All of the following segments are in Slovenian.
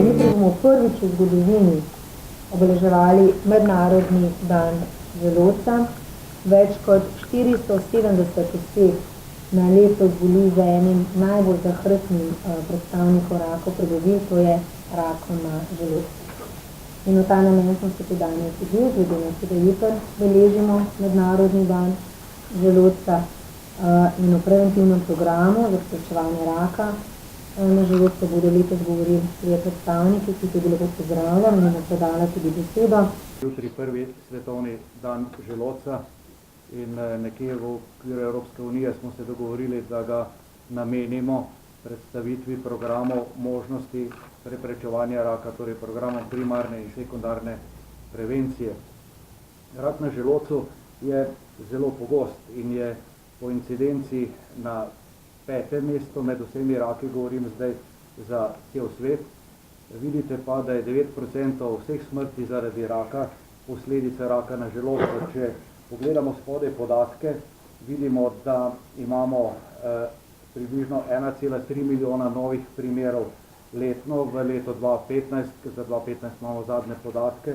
Jutri bomo prvič v zgodovini obeleževali Mednarodni dan želodca. Več kot 470 oseb na leto zboli za enim najbolj zahrbtnim predstavnikom rakov prebavil, to je rakom na želodcu. In v ta namen smo se tudi danes tudi, glede na to, da jutri beležimo Mednarodni dan želodca in v preventivnem programu za preprečevanje raka na želodcu bodo letos govorili trije predstavniki, ki tudi lepo pozdravljam in jim predala tudi besedo. Jutri prvi svetovni dan želodca in nekje v okviru Evropske unije smo se dogovorili, da ga namenimo predstavitvi programov možnosti preprečevanja raka, torej programov primarne in sekundarne prevencije. Rak na želodcu je zelo pogost in je po incidenci na 5. mesto med vsemi raki, govorim zdaj za cel svet. Vidite pa, da je 9% vseh smrti zaradi raka posledica raka na želodcu. Če pogledamo spodaj podatke, vidimo, da imamo približno 1,3 milijona novih primerov letno v letu 2015, za 2015 imamo zadnje podatke,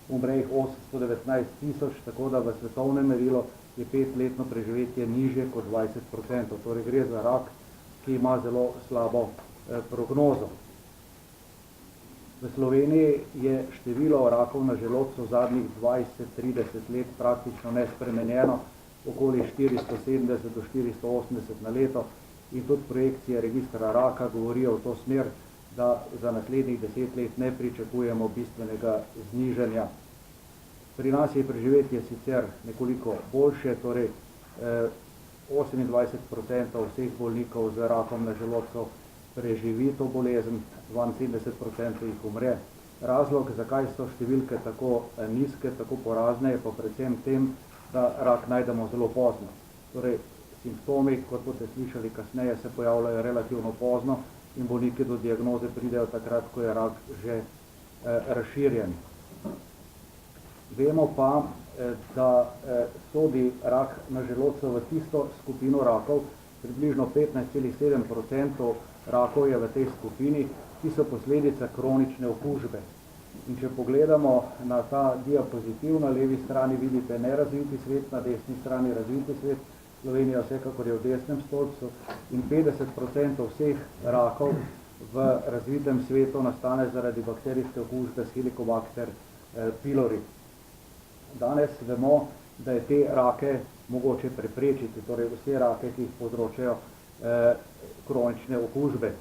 umre jih 819 tisoč, tako da v svetovnem merilu je 5-letno preživetje nižje kot 20%. Torej gre za rak, ki ima zelo slabo prognozo. V Sloveniji je število rakov na želodcu zadnjih 20-30 let praktično nespremenjeno, okoli 470 do 480 na leto, in tudi projekcije registra raka govorijo v to smer, da za naslednjih 10 let ne pričakujemo bistvenega znižanja. Pri nas je preživetje sicer nekoliko boljše, torej 28% vseh bolnikov z rakom na želodcu preživi to bolezen, 72% jih umre. Razlog, zakaj so številke tako nizke, tako porazne, je pa predvsem tem, da rak najdemo zelo pozno. Torej, simptomi, kot boste slišali kasneje, se pojavljajo relativno pozno in bolniki do diagnoze pridejo takrat, ko je rak že razširjen. Vemo pa, da sodi rak na želodcu v tisto skupino rakov, približno 15,7% rakov je v tej skupini, ki so posledica kronične okužbe. In če pogledamo na ta diapozitiv, na levi strani vidite nerazviti svet, na desni strani razviti svet, Slovenija vsekakor je v desnem stolpcu in 50% vseh rakov v razvitem svetu nastane zaradi bakterijske okužbe s Helicobacter pylori. Danes vemo, da je te rake mogoče preprečiti, torej vse rake, ki jih povzročajo kronične okužbe.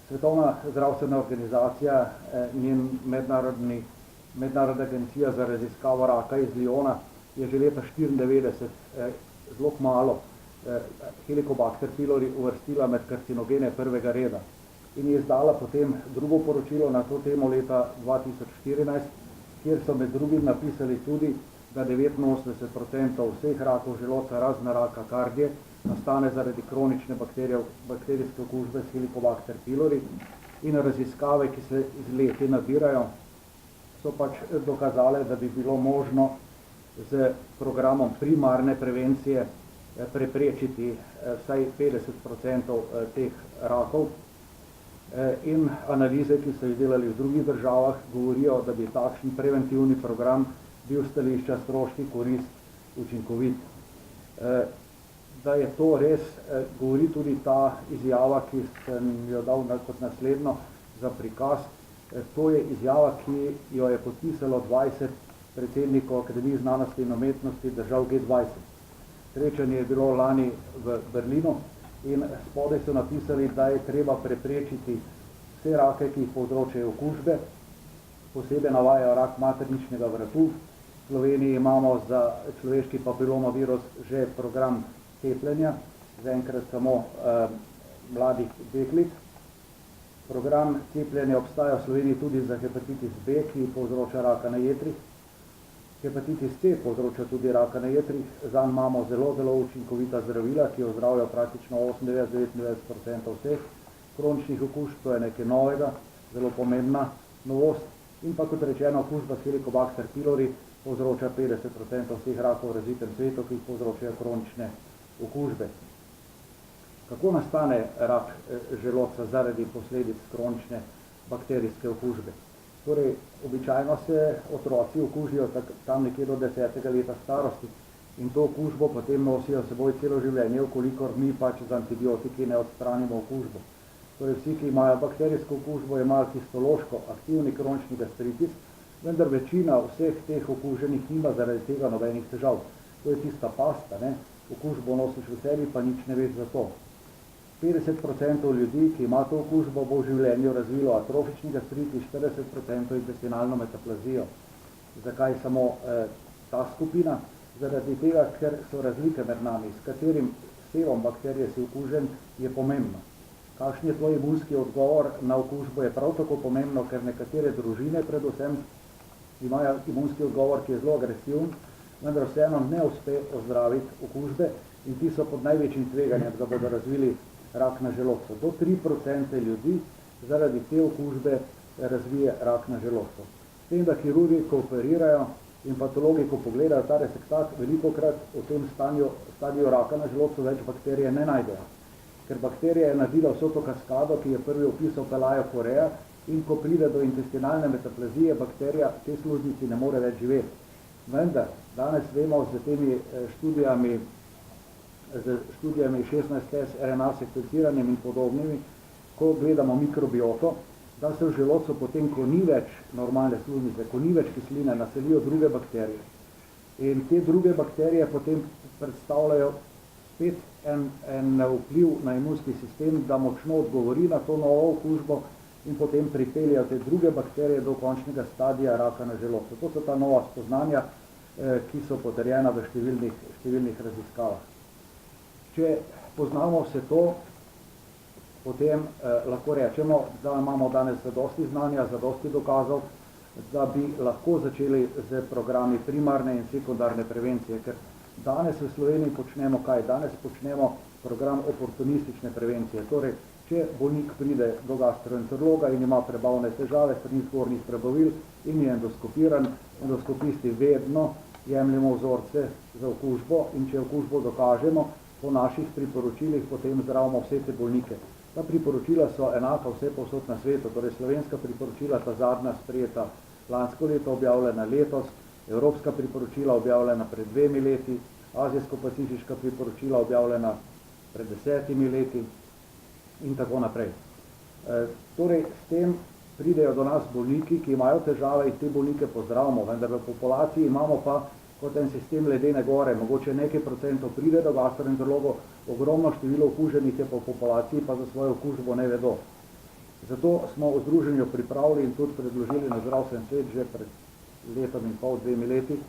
Svetovna zdravstvena organizacija, njen mednarodna agencija za raziskavo raka iz Lyona, je že leta 1994 zelo malo Helicobacter pylori uvrstila med karcinogene prvega reda in je izdala potem drugo poročilo na to temo leta 2014, kjer so med drugim napisali tudi, da 89% vseh rakov želodca, razen raka kardije, nastane zaradi kronične bakterijske okužbe s Helicobacter pylori, in raziskave, ki se iz leti nabirajo, so pač dokazale, da bi bilo možno z programom primarne prevencije preprečiti vsaj 50% teh rakov. In analize, ki so jih delali v drugih državah, govorijo, da bi takšen preventivni program bil s stališča stroški korist učinkovit. Da je to res, govori tudi ta izjava, ki sem jo dal kot naslednjo za prikaz. To je izjava, ki jo je podpisalo 20 predsednikov Akademije znanosti in umetnosti držav G20. Srečanje je bilo lani v Berlinu in spodaj so napisali, da je treba preprečiti vse rake, ki jih povzročajo okužbe. Posebej navajajo rak materničnega vratu. V Sloveniji imamo za človeški papilomavirus že program cepljenja, zaenkrat samo mladih deklic. Program cepljenja obstaja v Sloveniji tudi za hepatitis B, ki povzroča raka na jetrih. Hepatitis C povzroča tudi raka na jetrih, zanj imamo zelo učinkovita zdravila, ki ozdravijo praktično 98-99% vseh kroničnih okužb, to je nekaj novega, zelo pomembna novost. In pa kot rečeno, okužba s Helicobacter pylori povzroča 50% vseh rakov v razvitem svetu, ki jih povzročajo kronične okužbe. Kako nastane rak želodca zaradi posledic kronične bakterijske okužbe? Torej, običajno se otroci okužijo tam nekje do 10. leta starosti in to okužbo potem nosijo seboj celo življenje, ukolikor mi pač z antibiotiki ne odstranimo okužbo. Torej, vsi, ki imajo bakterijsko okužbo, imajo histološko aktivni kronični gastritis, vendar večina vseh teh okuženih nima zaradi tega nobenih težav. To je tista pasta, ne? Okužbo nosiš v sebi, pa nič ne veš za to. 50% ljudi, ki ima to okužbo, bo v življenju razvilo atrofični gastritis, 40% intestinalno metaplazijo. Zakaj samo ta skupina? Zaradi tega, ker so razlike med nami, s katerim sevom bakterije si okužen, je pomembno. Kakšen je tvoj imunski odgovor na okužbo, je prav tako pomembno, ker nekatere družine predvsem imajo imunski odgovor, ki je zelo agresiven, vendar vseeno ne uspe ozdraviti okužbe in ti so pod največjim tveganjem, da bodo razvili rak na želodcu. Do 3% ljudi zaradi te okužbe razvije rak na želodcu. S tem, da kirurgi, ko operirajo in patologi, ko pogledajo ta resektat, velikokrat v tem stadiju raka na želodcu več bakterije ne najdejo. Ker bakterija je naredila vso to kaskado, ki je prvi opisal Pelayo Correa, in ko pride do intestinalne metaplazije, bakterija te sluznici ne more več živeti. Vendar, danes vemo z temi študijami 16S RNA sekvenciranjem in podobnimi, ko gledamo mikrobioto, da se v želodcu potem, ko ni več normalne sluznice, ko ni več kisline, naselijo druge bakterije. In te druge bakterije potem predstavljajo spet en vpliv na imunski sistem, da močno odgovori na to novo okužbo in potem pripeljajo te druge bakterije do končnega stadija raka na želodcu. To so ta nova spoznanja, ki so potrjena v številnih raziskavah. Če poznamo vse to, potem lahko rečemo, da imamo danes zadosti znanja, zadosti dokazov, da bi lahko začeli z programi primarne in sekundarne prevencije, ker danes v Sloveniji počnemo kaj? Danes počnemo program oportunistične prevencije. Torej, če bolnik pride do gastroenterologa in ima prebavne težave, strani zgornjih prebavil in je endoskopiran, endoskopisti vedno jemljemo vzorce za okužbo in če okužbo dokažemo, po naših priporočilih potem zdravimo vse te bolnike. Ta priporočila so enaka vse povsod na svetu, torej slovenska priporočila, ta zadnja sprejeta lansko leto, objavljena letos, evropska priporočila objavljena pred 2 leti, azijsko-pacifiška priporočila objavljena pred 10 leti in tako naprej. Torej, s tem pridejo do nas bolniki, ki imajo težave in te bolnike pozdravimo, vendar v populaciji imamo pa kot en sistem ledene gore, mogoče nekaj procentov pride do gastroenterologov, ogromno število okuženih je po populaciji, pa za svojo okužbo ne vedo. Zato smo v združenju pripravili in tudi predložili na zdravstven svet že pred letom in pol, 2 leti,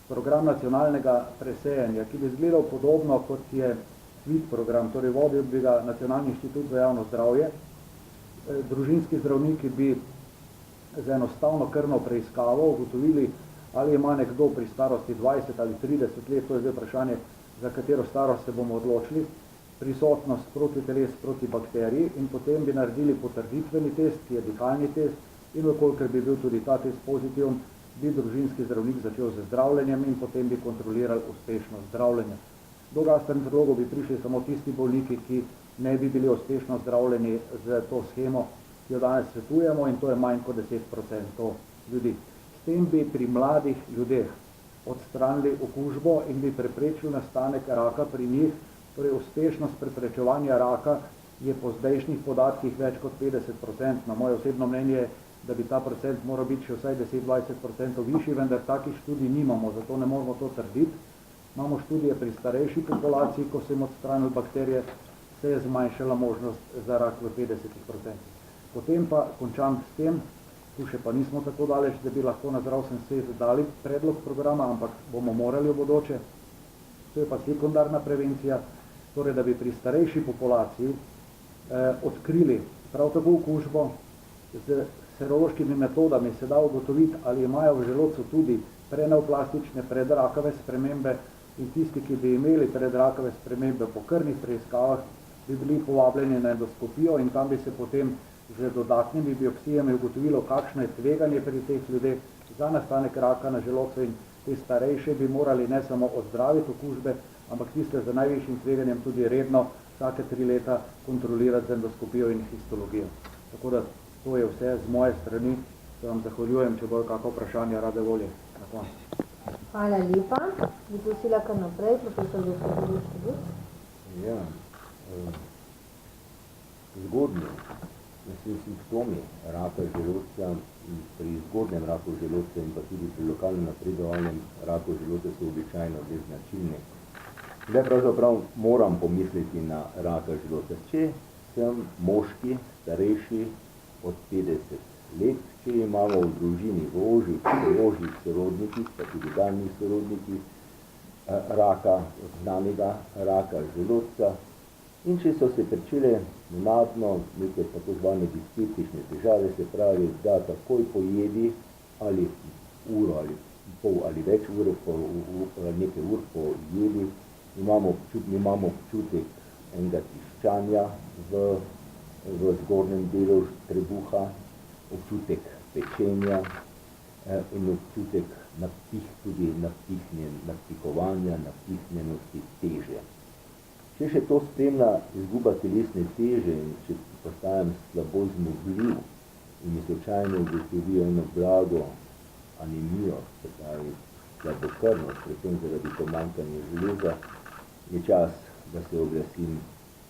program nacionalnega presejanja, ki bi izgledal podobno kot je SWIT program, torej vodil bi ga Nacionalni inštitut za javno zdravje. Družinski zdravniki bi z enostavno krvno preiskavo ugotovili, ali ima nekdo pri starosti 20 ali 30 let, to je zdaj vprašanje, za katero starost se bomo odločili, prisotnost protiteles proti bakteriji in potem bi naredili potrditveni test, ki je dihalni test, in vkolikor bi bil tudi ta test pozitiven, bi družinski zdravnik začel z zdravljenjem in potem bi kontrolirali uspešnost zdravljenja. Do gastroenterologov bi prišli samo tisti bolniki, ki ne bi bili uspešno zdravljeni z to shemo, ki jo danes svetujemo, in to je manj kot 10% ljudi. S tem bi pri mladih ljudeh odstranili okužbo in bi preprečili nastanek raka pri njih. Torej, uspešnost preprečevanja raka je po zdajšnjih podatkih več kot 50%. Moje osebno mnenje je, da bi ta procent moral biti še vsaj 10-20% višji, vendar takih študij nimamo, zato ne moramo to trditi. Imamo študije pri starejši populaciji, ko se jim odstranili bakterije, se je zmanjšala možnost za rak v 50%. Potem pa končam s tem, tu še pa nismo tako daleč, da bi lahko na zdravstven svet dali predlog programa, ampak bomo morali v bodoče. To je pa sekundarna prevencija, torej da bi pri starejši populaciji odkrili prav tako okužbo. Z serološkimi metodami se da ugotoviti, ali imajo v želodcu tudi preneoplastične predrakave spremembe, in tisti, ki bi imeli predrakave spremembe po krvnih preiskavah, bi bili povabljeni na endoskopijo in tam bi se potem z dodatnimi biopsijami ugotovilo, kakšno je tveganje pri teh ljudeh za nastanek raka na želodcu, in te starejše bi morali ne samo ozdraviti okužbe, ampak tiste z najvišjim tveganjem tudi redno vsake 3 leta kontrolirati z endoskopijo in histologijo. Tako da to je vse z moje strani. Se vam zahvaljujem, če bo kakšno vprašanje, rade volje. Na koncu. Hvala lepa. Bi prosila kar naprej, profesor dr. Borut Štuguc. Ja, zgodnji simptomi raka želodca, pri zgodnjem raku želodca in pa tudi pri lokalnem napredovalnem raku želodca so običajno neznačilni. Zdaj pravzaprav moram pomisliti na raka želodca. Če sem moški, starejši od 50 let, če imamo v družini v ožjih sorodnikih, pa tudi daljnih sorodnikih, raka, znanega raka želodca, in če so se pričele nenadno neke tako zvane dispeptične težave, se pravi, da takoj po jedi ali uro ali pol ali več ure, nekaj ur po jedi, imamo občutek enega tiščanja v zgornjem delu trebuha, občutek pečenja in občutek napihovanja, napihnjenosti, teže. Če še to spremlja izguba telesne teže in če postajam slabo zmogljiv in mi slučajno ugotovijo eno blago anemijo, se pravi slabokrvnost, predvsem zaradi pomanjkanja železa, je čas, da se oglasim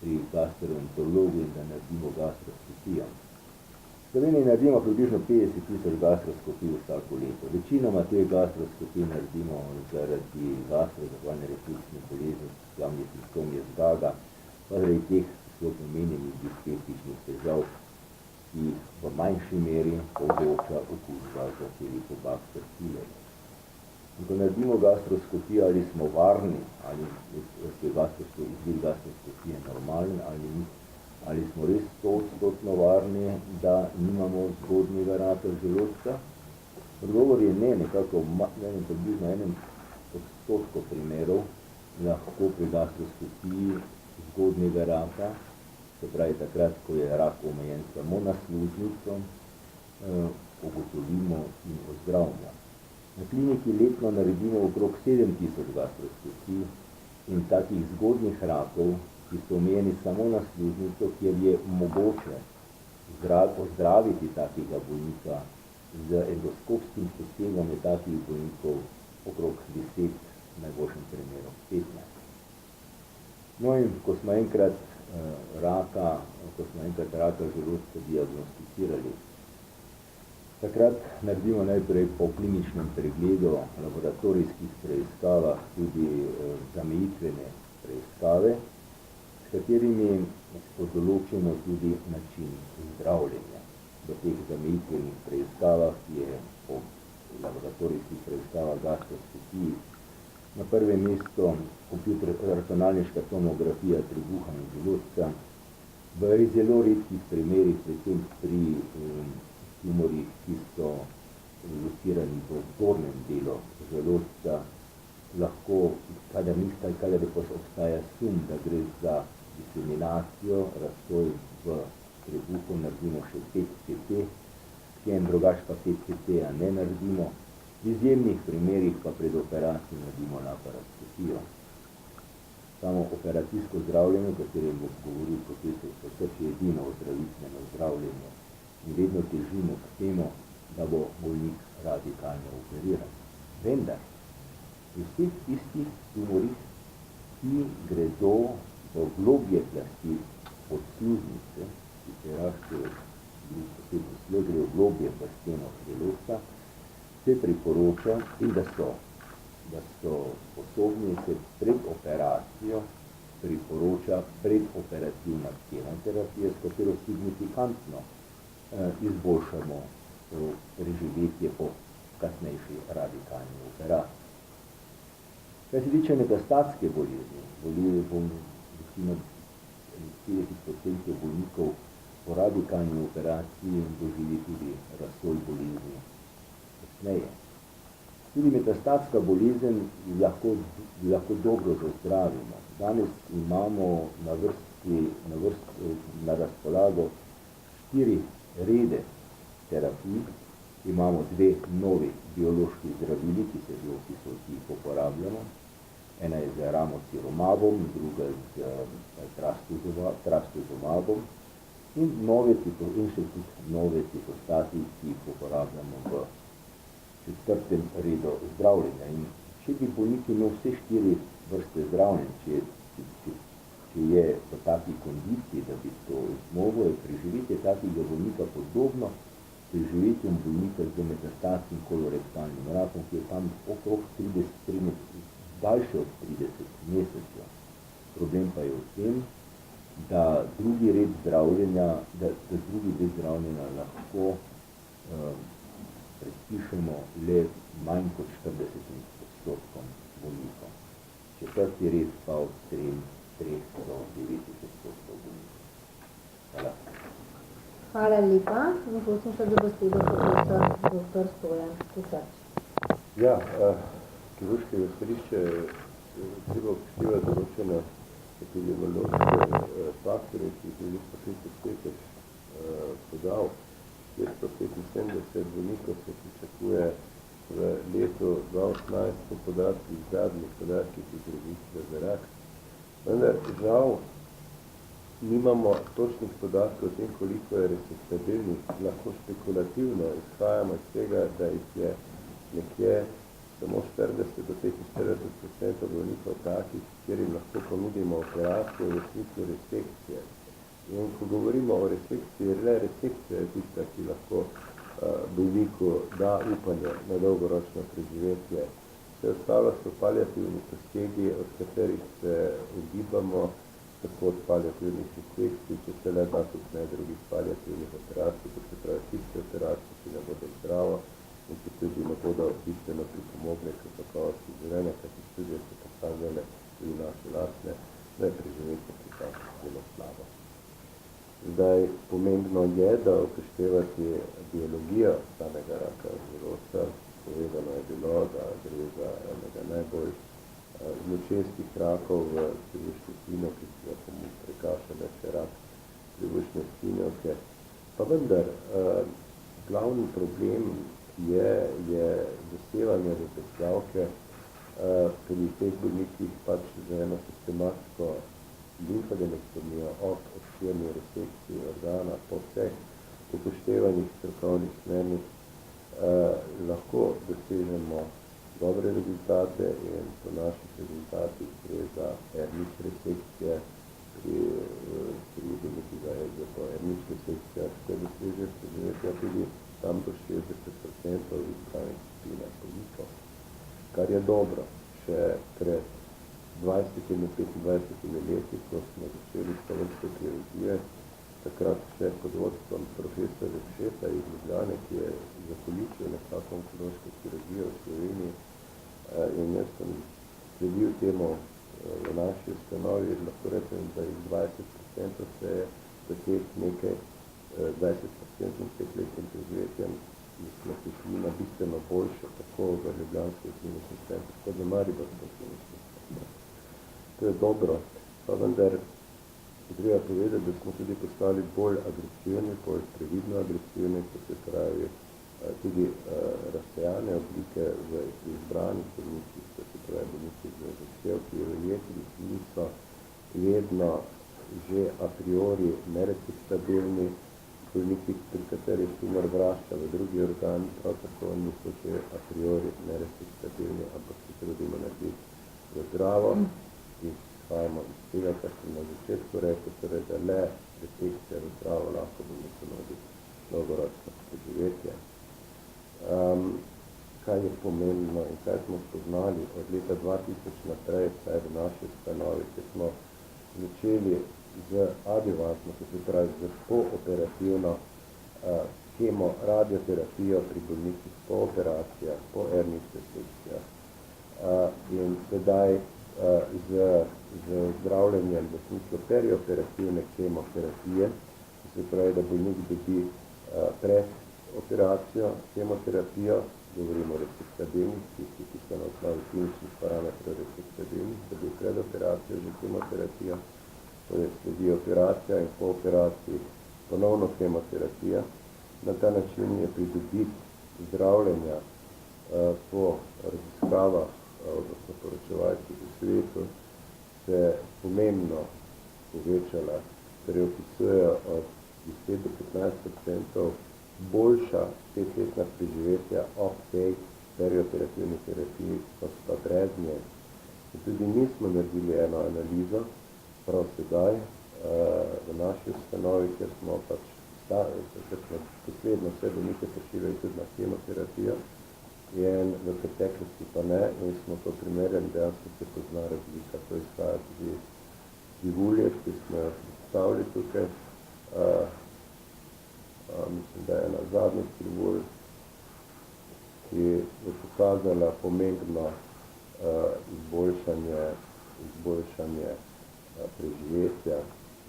pri gastroenterologu in da naredimo gastroskopijo. V Sloveniji naredimo približno 50 000 gastroskopij vsako leto. Večinoma te gastroskopije naredimo zaradi gastroenterološke refluksne bolezni, glavni simptom je zgaga, pa zaradi teh zelo omenjenih dispeptičnih težav, ki v manjši meri povzroča okužba z Helicobacter pylori. In ko naredimo gastroskopijo, ali smo varni, ali je izvid gastroskopije normalen, ali smo res 100% varni, da nimamo zgodnjega raka želodca? Odgovor je ne, nekako približno 1% primerov lahko pri gastroskopiji zgodnjega raka, se pravi takrat, ko je rak omejen samo na sluznico, ugotovimo in ozdravimo. Na kliniki letno naredimo okrog 7000 gastroskopij in takih zgodnjih rakov, ki so omejeni samo na sluznico, kjer je mogoče ozdraviti takega bolnika z endoskopskim posegom, je takih bolnikov okrog 10, v najboljšem primeru 15. No in ko smo enkrat raka želodca diagnosticirali, takrat naredimo najprej po kliničnem pregledu, laboratorijskih preiskavah, tudi zamejitvene preiskave, s katerimi določimo tudi način zdravljenja. V teh zamejitvenih preiskavah je po laboratorijskih preiskavah gastroskopiji na prvem mestu računalniška tomografija trebuha in želodca, v zelo redkih primerih, predvsem pri tumorjih, ki so lokirani v zgornjem delu želodca, lahko, kadar obstaja sum, da gre za diseminacijo, razsoj v trebuhu, naredimo še PET-CT, sken drugač pa PET-CT-ja ne naredimo, v izjemnih primerih pa pred operacijo naredimo laparoskopijo. Samo operacijsko zdravljenje, o katerem bo govoril profesor Srč, je edinoozdravitveno zdravljenje in vedno težimo k temu, da bo bolnik radikalno operiran. Vendar, v vseh tistih tumorih, ki gredo v globje plasti od sluznice, ki se raščejo v globje plasteno želodca, se priporoča in da so sposobni, se pred operacijo priporoča predoperativna kemoterapija, s katero signifikantno izboljšamo preživetje po kasnejši radikalni operaciji. Kar se tiče metastatske bolezni, recimo 50% bolnikov po radikalni operaciji doživi tudi razsoj bolezni kasneje. Tudi metastatska bolezen lahko dobro zazdravimo. Danes imamo na razpolago 4 rede terapij, imamo 2 novi biološki zdravili, ki jih uporabljamo, Ena je z ramotirumabom, druga z trastuzumabom in še tudi nove citostati, ki jih uporabljamo v 4. redu zdravljenja. In če bi bolnik imel vse 4 vrste zdravljenj, če je v taki kondiciji, da bi to zmogel, je preživetje takega bolnika podobno preživetjem bolnika z metastatskim kolorektalnim rakom, ki je tam okrog 30, daljše od 30 mesecev. Problem pa je v tem, da drugi del zdravljenja lahko predpišemo le manj kot 40% bolnikov. 4. red pa od 3 do 90% bolnikov. Hvala. Hvala lepa. Prosim še za besedo profesor dr. Stojan Kusarč. Ja, kirurško izhodišče treba upoštevati določene epidemiološke faktorje, ki jih je profesor Petež podal. 475 bolnikov se pričakuje v letu 2018 po podatkih, zadnjih podatkih iz registra za rak. Vendar žal nimamo točnih podatkov o tem, koliko je resektabilnih. Lahko špekulativno izhajamo iz tega, da jih je nekje samo 40 do 45% bolnikov takih, kjer jim lahko ponudimo operacijo v smislu resekcije. In ko govorimo o resekciji, le resekcija je tista, ki lahko bolniku da upanje na dolgoročno preživetje. Vse ostalo so paliativni posegi, od katerih se ugibamo, tako od paliativnih resekcij, če se le da tudi ne drugih paliativnih operacij, kot se pravi tiste operacije, ki ne bodo zdravo in ki tudi ne bodo bistveno pripomogle k kakovosti življenja, kajti študije so pokazale tudi naše lastne, da je preživetje pri takih zelo slabo. Zdaj, pomembno je, da upoštevati biologijo samega raka želodca. Povedano je bilo, da gre za enega najbolj zločestih rakov v trebušni slinavki, ki ga prekašene še rak trebušne slinavke. Pa vendar, glavni problem je zasevanje v predstavke pri teh bolnikih pač za eno sistematsko limfadenektomijo ob obširni resekciji organa po vseh upoštevanih strokovnih smernih lahko dosežemo dobre rezultate in po naših rezultatih gre za ernič resekcije, pri bolnikih za po ernič resekcija se doseže preživetja tudi tam do 60% izpravnih skupine bolnikov, kar je dobro. Še pred 20 in 25 leti, ko smo začeli s to vrsto kirurgije, takrat še pod vodstvom profesora Šeta iz Ljubljane, ki je zakoličil nekako onkološko kirurgijo v Sloveniji, in jaz sem sledil temu v naši ustanovi, lahko rečem, da iz 20% se je za teh nekaj 20% in 5-letnim preživetjem smo prišli na bistveno boljše, tako v Ljubljanski klinični center, kot v Mariborski klinični center. To je dobro, pa vendar treba povedati, da smo tudi postali bolj agresivni, bolj previdno agresivni, ko se pravi tudi razsejane oblike v izbranih bolnikih, ko se pravi bolniki z zahtevki v jetrih, niso vedno že a priori neresektabilni, bolniki, pri katerih tumor vrašča v drugi organ, prav tako niso že a priori neresektabilni, ampak se trudimo narediti v zdravo. Izhajamo iz tega, kar sem na začetku rekel, torej da le resekcija v zdravo lahko bomo ponuditi dolgoročno preživetje. Kaj je pomembno in kaj smo spoznali od leta 2000 naprej, vsaj v naši ustanovi, ko smo začeli z adjuvantno, to se pravi z pooperativno kemoradioterapijo pri bolnikih po operacijah, po ernih resekcijah in sedaj z zdravljenjem v smislu perioperativne kemoterapije, se pravi, da bolnik dobi pred operacijo kemoterapijo, govorimo o resektabilnih, ki so na osnovi kliničnih parametrov resektabilnih, da bi pred operacijo že kemoterapija, torej sledi operacija in po operaciji ponovno kemoterapija. Na ta način je pridobiti zdravljenja po raziskavah odnosno poročevalci v svetu, se pomembno povečala, torej opisujejo od 10 do 15% boljša 5-letna preživetja ob tej perioterapivni terapiji, kot pa brez nje. In tudi mi smo naredili eno analizo, prav sedaj, v naši ustanovi, ker smo pač posledno vse bolnike prišli tudi na kemoterapijo, in v preteklosti pa ne, in smo to primerjali, dejansko se pozna razlika. To izhaja tudi krivulje, ki smo jo predstavili tukaj. Mislim, da je ena zadnjih krivulj, ki je pokazala pomembno izboljšanje preživetja.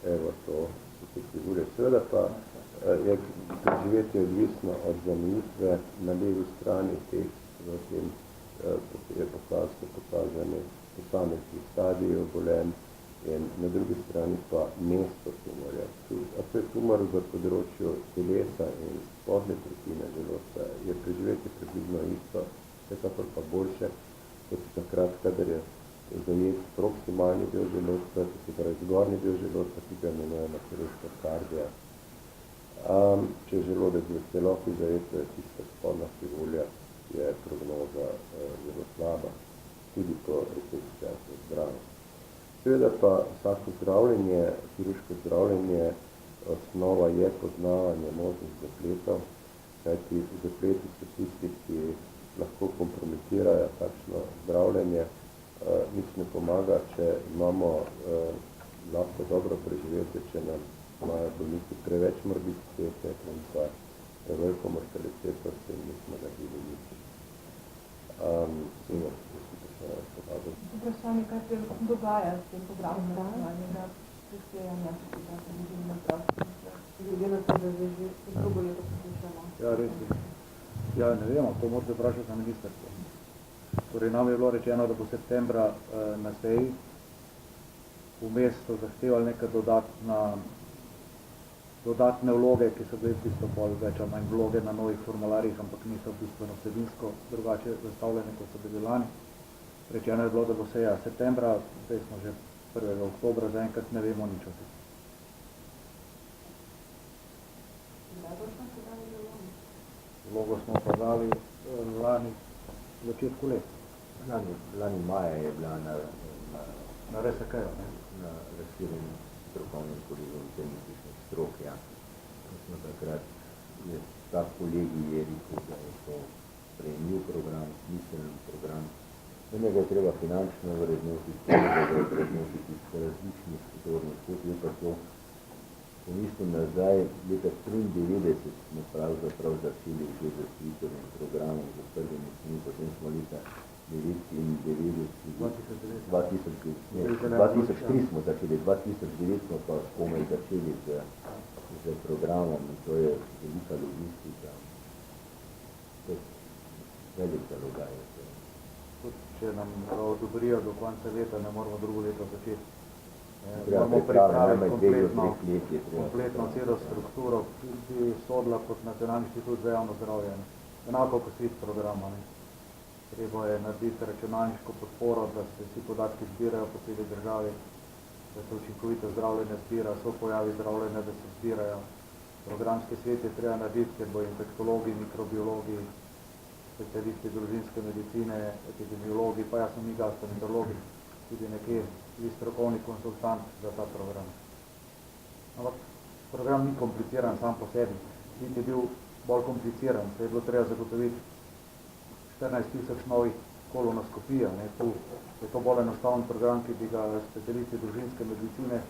Evo to so te krivulje. Seveda pa je preživetje odvisno od zamejitve. Na levi strani teh je pokazane posamezni stadiji obolenj in na drugi strani pa mesto tumorja. A to je tumor v področju telesa in spodnje tretjine želodca, je preživetje približno isto, vsekakor pa boljše, kot takrat, kadar je zajet proksimalni del želodca, to se pravi zgornji del želodca, ki ga imenujemo periskardija. Če je želodec v celoti zajet, to je tista spodnja krivulja, je prognoza zelo slaba, tudi po resekcijah zdravja. Seveda pa vsako zdravljenje, kirurško zdravljenje, osnova je poznavanje možnih zapletov, kajti zapleti so tisti, ki lahko kompromitirajo takšno zdravljenje. Nič ne pomaga, če imamo lahko dobro preživetje, če nam imajo bolniki preveč morbiditete in pa preveliko mortaliteto, in nismo naredili nič. Vprašanje, kaj se dogaja s tem programom nacionalnega presejanja, da se ljudem na zdravstvenstva? Glede na to, da že drugo leto poslušamo. Ja, res je. Ja, ne vemo, to morate vprašati na ministrstvo. Torej, nam je bilo rečeno, da bo septembra na seji vmes so zahtevali neke dodatne vloge, ki so bile v bistvu bolj več ali manj vloge na novih formularjih, ampak niso bistveno vsebinsko drugače zastavljene, kot so bili lani. Rečeno je bilo, da bo seja septembra, zdaj smo že 1. oktobra, zaenkrat ne vemo nič o tem. Vlogo smo pa dali lani v začetku let. Lani maja je bila Na RSK-ju, ne? na razširjenem strokovnem kolegiju zemljiških strok, ja. Smo takrat, ta kolegij je rekel, da je to sprejemljiv program, smiseln program. Njega je treba finančno vrednotiti, da je vrednotiti iz različnih zornih kot, je pa to, ko mislim nazaj, leta 1993 smo pravzaprav začeli že z slikovnim programom, z prvimi smi, potem smo leta 2003 smo začeli, 2009 smo pa komaj začeli z programom in to je velika logistika. To je velik zalogaj. Če nam odobrijo do konca leta, ne moramo drugo leto začeti. Moramo pripraviti kompletno celo strukturo, ki bi sodila kot Nacionalni inštitut za javno zdravje. Enako kot SWIT programa. Ne. Treba je narediti računalniško podporo, da se vsi podatki zbirajo po celi državi, da se učinkovito zdravljenje zbira, so pojavi zdravljenja, da se zbirajo. Programski svet je treba narediti, ker bo infektologi, mikrobiologi, specialisti družinske medicine, epidemiologi, pa jasno mi gastroenterologi, tudi nekje strokovni konsultant za ta program. Ampak program ni kompliciran sam po sebi, niti je bil bolj kompliciran, se je bilo treba zagotoviti 14,000 novih kolonoskopij. Tu je to bolj enostaven program, ki bi ga specialisti družinske medicine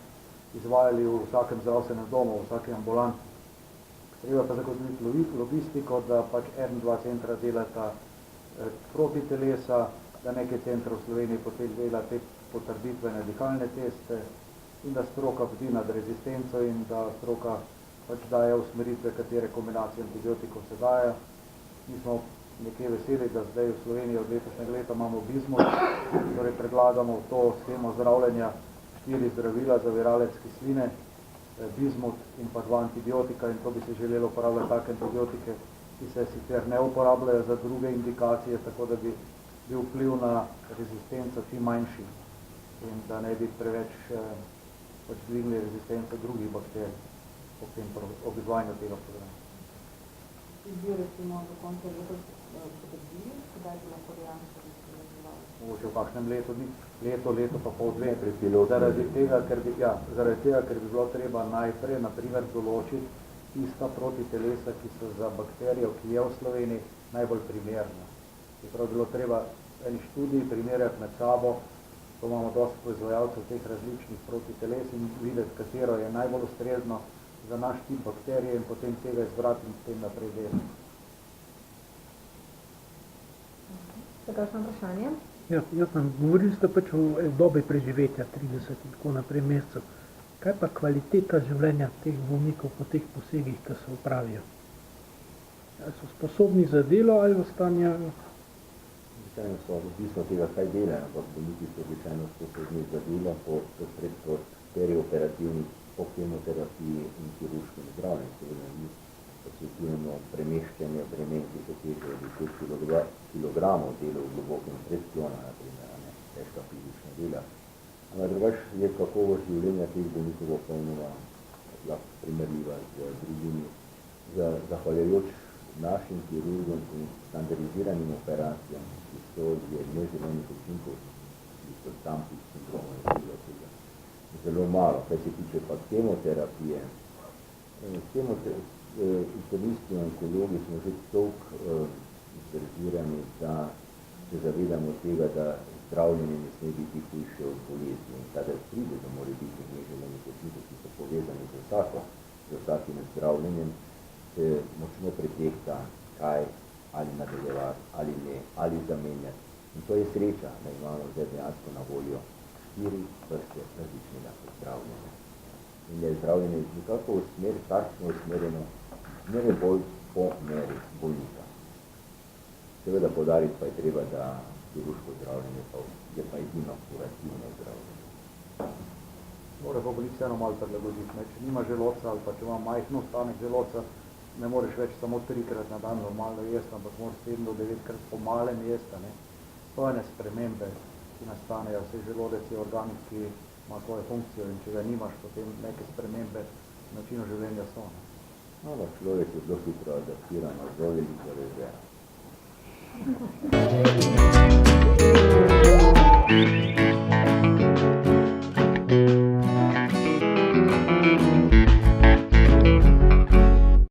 izvajali v vsakem zdravstvenem domu, v vsakem ambulanti. Treba pa zagotoviti logistiko, da pač 1-2 centra delata proti telesa, da nekaj centrov v Sloveniji potem dela te potrditvene dihalne teste in da stroka bdi nad rezistenco in da stroka pač daje usmeritve, katere kombinacije antibiotikov se daje. Mi smo nekje veseli, da zdaj v Sloveniji od letošnjega leta imamo Bismut, torej predlagamo to shemo zdravljenja 4 zdravila za viralec kisline, Bismut in pa 2 antibiotika in to bi se želelo uporabljati take antibiotike, ki se sicer ne uporabljajo za druge indikacije, tako da bi bil vpliv na rezistenco čim manjši in da ne bi preveč pač dvignili rezistenco drugih bakterij ob izvajanju tega programa. Bi recimo do konca leta potrdili, kdaj bi lahko dejansko razvijali? Mogoče v kakšnem leto pa pol dve. Zaradi tega, ker bi bilo treba najprej, naprimer, določiti tista protitelesa, ki so za bakterijo, ki je v Sloveniji, najbolj primerna. Je prav bilo treba eni študiji primerjati med sabo, ko imamo dosti proizvajalcev teh različnih protiteles in videti, katero je najbolj ustrezno za naš tip bakterije in potem tega izbrati in s tem naprej delati. Še kakšno vprašanje? Ja, govorili ste pač o dobi preživetja 30 in tako naprej mesecev. Kaj pa kvaliteta življenja teh bolnikov po teh posegih, ki se opravijo? Ali so sposobni za delo ali ostanejo? Običajno so odvisno tega, kaj delajo, ampak bolniki so običajno sposobni za delo po perioperativni, po kemoterapiji in kirurškem zdravljenju. Seveda mi posvetujemo premeščanje bremen, ki so težje od 10 kilogramov delo v globokem predklona, naprimer, težka fizična dela. Ampak drugač je kakovost življenja teh bolnikov popolnoma primerljiva z drugimi. Zahvaljujoč našim kirurgom in standardiziranim operacijam, ki so neželenih učinkov, ki so tampih sindromov in tega zelo malo. Kaj se tiče pa kemoterapije, internisti in onkologi smo že toliko izrazirani, da se zavedamo tega, da zdravljenje ne sme biti hujše od bolezni in kadar pride do morebitnih neželenih učinkov, ki so povezani z vsakim zdravljenjem, se močno pretehta, kaj ali nadaljevati, ali ne, ali zamenjati. In to je sreča, da imamo zdaj dejansko na voljo 4 vrste različnega zdravljenja. In je zdravljenje nekako takšno usmerjeno, zmeraj bolj po meri bolnika. Seveda podariti pa je treba, da kirurško zdravljenje je pa edino kurativno zdravljenje. Mora pa bolnik vseeno malo prilagoditi. Če nima želodca ali pa če ima majhno ostanek želodca, ne moreš več samo 3-krat na dan normalno jesti, ampak moraš 7 do 9-krat po malem jesti. To je spremembe, ki nastanejo. Vse želodec je organ, ki ima svojo funkcijo in če ga nimaš, potem neke spremembe načinu življenja so. Človek je zelo hitro adaptiran, zelo veliko rezerv.